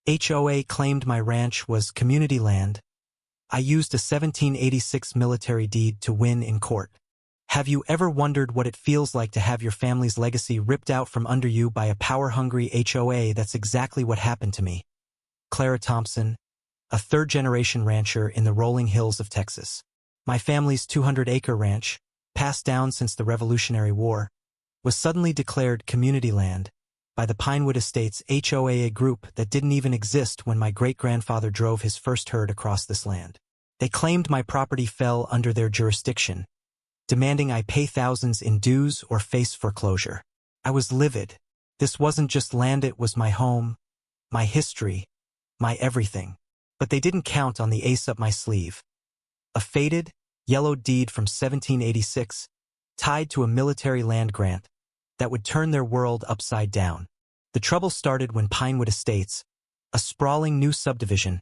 HOA claimed my ranch was community land. I used a 1786 military deed to win in court. Have you ever wondered what it feels like to have your family's legacy ripped out from under you by a power-hungry HOA? That's exactly what happened to me. Clara Thompson, a third-generation rancher in the rolling hills of Texas. My family's 200-acre ranch, passed down since the Revolutionary War, was suddenly declared community land by the Pinewood Estates HOA, a group that didn't even exist when my great-grandfather drove his first herd across this land. They claimed my property fell under their jurisdiction, demanding I pay thousands in dues or face foreclosure. I was livid. This wasn't just land, it was my home, my history, my everything. But they didn't count on the ace up my sleeve. A faded, yellowed deed from 1786, tied to a military land grant that would turn their world upside down. The trouble started when Pinewood Estates, a sprawling new subdivision,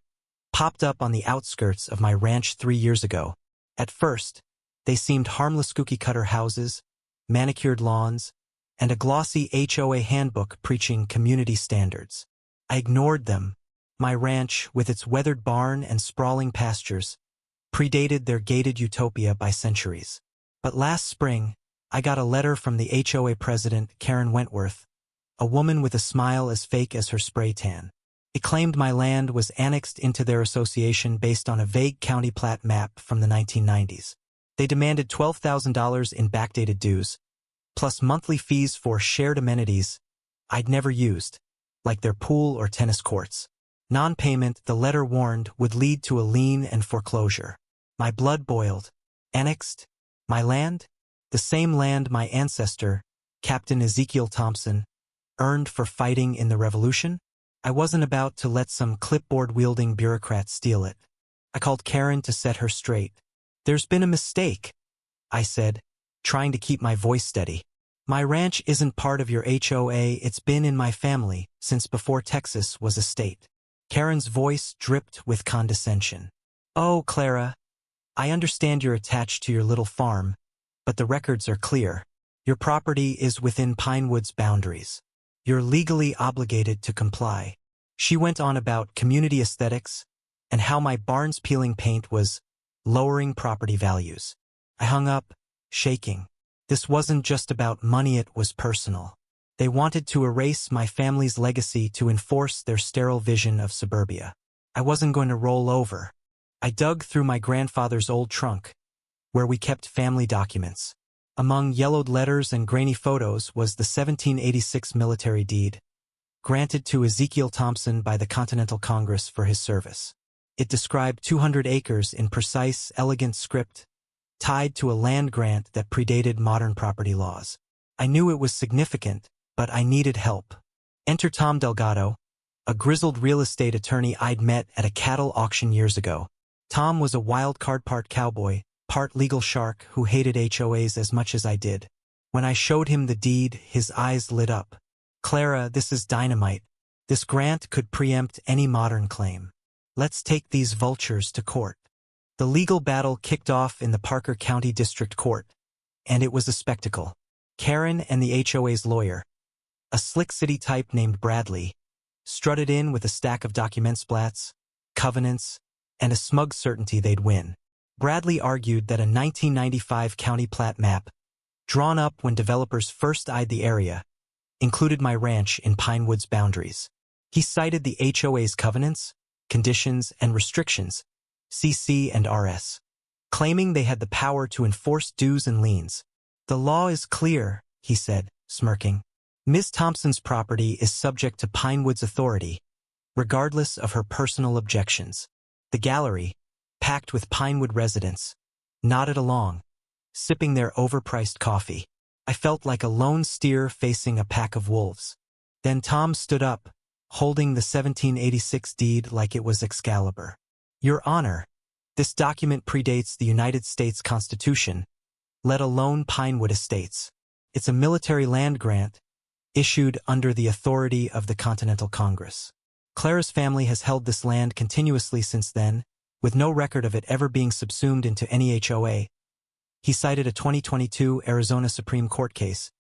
popped up on the outskirts of my ranch 3 years ago. At first, they seemed harmless cookie-cutter houses, manicured lawns, and a glossy HOA handbook preaching community standards. I ignored them. My ranch, with its weathered barn and sprawling pastures, predated their gated utopia by centuries. But last spring, I got a letter from the HOA president, Karen Wentworth, a woman with a smile as fake as her spray tan. It claimed my land was annexed into their association based on a vague county plat map from the 1990s. They demanded $12,000 in backdated dues, plus monthly fees for shared amenities I'd never used, like their pool or tennis courts. Non-payment, the letter warned, would lead to a lien and foreclosure. My blood boiled. Annexed? My land? The same land my ancestor, Captain Ezekiel Thompson, earned for fighting in the Revolution? I wasn't about to let some clipboard-wielding bureaucrat steal it. I called Karen to set her straight. There's been a mistake, I said, trying to keep my voice steady. My ranch isn't part of your HOA, it's been in my family since before Texas was a state. Karen's voice dripped with condescension. Oh, Clara, I understand you're attached to your little farm, but the records are clear. Your property is within Pinewood's boundaries. You're legally obligated to comply. She went on about community aesthetics and how my barn's peeling paint was lowering property values. I hung up, shaking. This wasn't just about money, it was personal. They wanted to erase my family's legacy to enforce their sterile vision of suburbia. I wasn't going to roll over. I dug through my grandfather's old trunk, where we kept family documents. Among yellowed letters and grainy photos was the 1786 military deed, granted to Ezekiel Thompson by the Continental Congress for his service. It described 200 acres in precise, elegant script, tied to a land grant that predated modern property laws. I knew it was significant, but I needed help. Enter Tom Delgado, a grizzled real estate attorney I'd met at a cattle auction years ago. Tom was a wild card, part cowboy, part legal shark who hated HOAs as much as I did. When I showed him the deed, his eyes lit up. Clara, this is dynamite. This grant could preempt any modern claim. Let's take these vultures to court. The legal battle kicked off in the Parker County District Court, and it was a spectacle. Karen and the HOA's lawyer, a slick city type named Bradley, strutted in with a stack of document splats, covenants, and a smug certainty they'd win. Bradley argued that a 1995 county plat map, drawn up when developers first eyed the area, included my ranch in Pinewood's boundaries. He cited the HOA's covenants, conditions, and restrictions, CC and RS, claiming they had the power to enforce dues and liens. The law is clear, he said, smirking. Ms. Thompson's property is subject to Pinewood's authority, regardless of her personal objections. The gallery, packed with Pinewood residents, nodded along, sipping their overpriced coffee. I felt like a lone steer facing a pack of wolves. Then Tom stood up, holding the 1786 deed like it was Excalibur. Your Honor, this document predates the United States Constitution, let alone Pinewood Estates. It's a military land grant, issued under the authority of the Continental Congress. Clara's family has held this land continuously since then, with no record of it ever being subsumed into any HOA. He cited a 2022 Arizona Supreme Court case,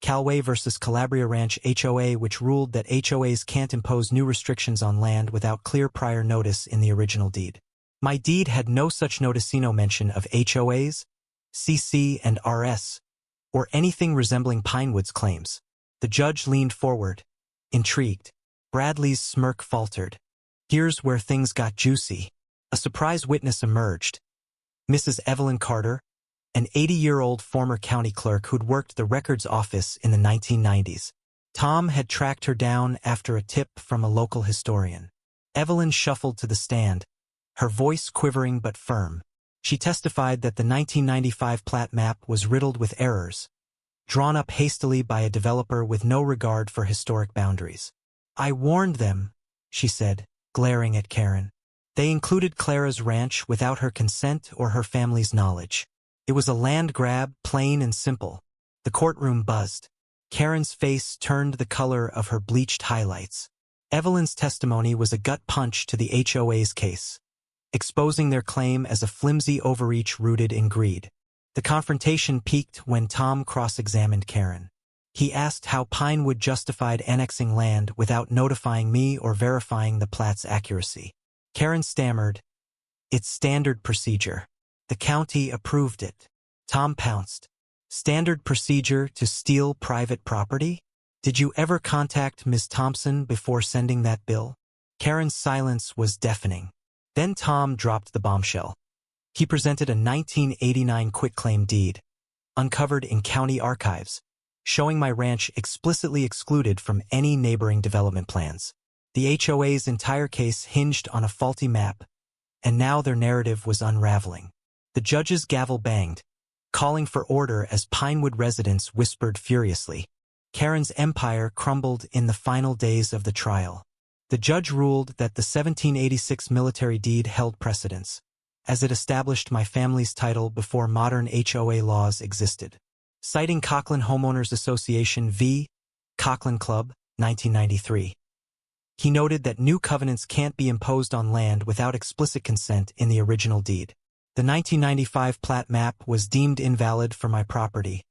Calway versus Calabria Ranch HOA, which ruled that HOAs can't impose new restrictions on land without clear prior notice in the original deed. My deed had no such noticino mention of HOAs, CC and RS, or anything resembling Pinewood's claims. The judge leaned forward, intrigued. Bradley's smirk faltered. Here's where things got juicy. A surprise witness emerged. Mrs. Evelyn Carter, an 80-year-old former county clerk who'd worked the records office in the 1990s. Tom had tracked her down after a tip from a local historian. Evelyn shuffled to the stand, her voice quivering but firm. She testified that the 1995 plat map was riddled with errors, drawn up hastily by a developer with no regard for historic boundaries. I warned them, she said, glaring at Karen. They included Clara's ranch without her consent or her family's knowledge. It was a land grab, plain and simple. The courtroom buzzed. Karen's face turned the color of her bleached highlights. Evelyn's testimony was a gut punch to the HOA's case, exposing their claim as a flimsy overreach rooted in greed. The confrontation peaked when Tom cross-examined Karen. He asked how Pinewood justified annexing land without notifying me or verifying the plat's accuracy. Karen stammered, "It's standard procedure. The county approved it." Tom pounced. "Standard procedure to steal private property? Did you ever contact Ms. Thompson before sending that bill?" Karen's silence was deafening. Then Tom dropped the bombshell. He presented a 1989 quitclaim deed, uncovered in county archives, showing my ranch explicitly excluded from any neighboring development plans. The HOA's entire case hinged on a faulty map, and now their narrative was unraveling. The judge's gavel banged, calling for order as Pinewood residents whispered furiously. Karen's empire crumbled in the final days of the trial. The judge ruled that the 1786 military deed held precedence, as it established my family's title before modern HOA laws existed. Citing Cochrane Homeowners Association v. Cochrane Club, 1993. He noted that new covenants can't be imposed on land without explicit consent in the original deed. The 1995 plat map was deemed invalid for my property,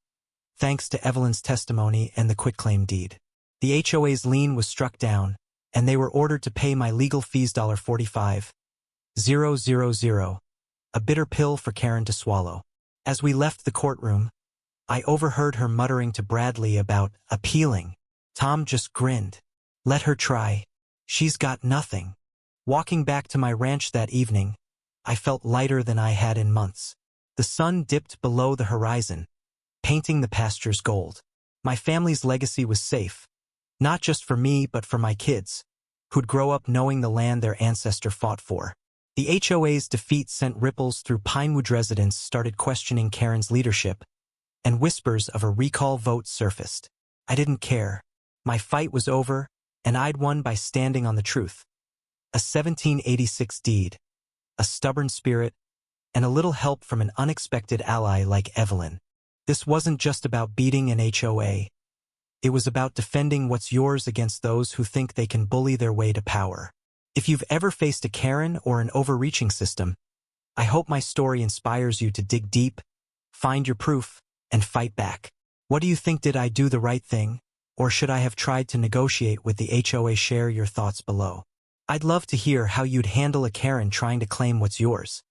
thanks to Evelyn's testimony and the quitclaim deed. The HOA's lien was struck down, and they were ordered to pay my legal fees $45,000, a bitter pill for Karen to swallow. As we left the courtroom, I overheard her muttering to Bradley about appealing. Tom just grinned. Let her try. She's got nothing. Walking back to my ranch that evening, I felt lighter than I had in months. The sun dipped below the horizon, painting the pastures gold. My family's legacy was safe, not just for me but for my kids, who'd grow up knowing the land their ancestor fought for. The HOA's defeat sent ripples through Pinewood residents started questioning Karen's leadership, and whispers of a recall vote surfaced. I didn't care. My fight was over, and I'd won by standing on the truth. A 1786 deed, a stubborn spirit, and a little help from an unexpected ally like Evelyn. This wasn't just about beating an HOA. It was about defending what's yours against those who think they can bully their way to power. If you've ever faced a Karen or an overreaching system, I hope my story inspires you to dig deep, find your proof, and fight back. What do you think? Did I do the right thing, or should I have tried to negotiate with the HOA? Share your thoughts below. I'd love to hear how you'd handle a Karen trying to claim what's yours.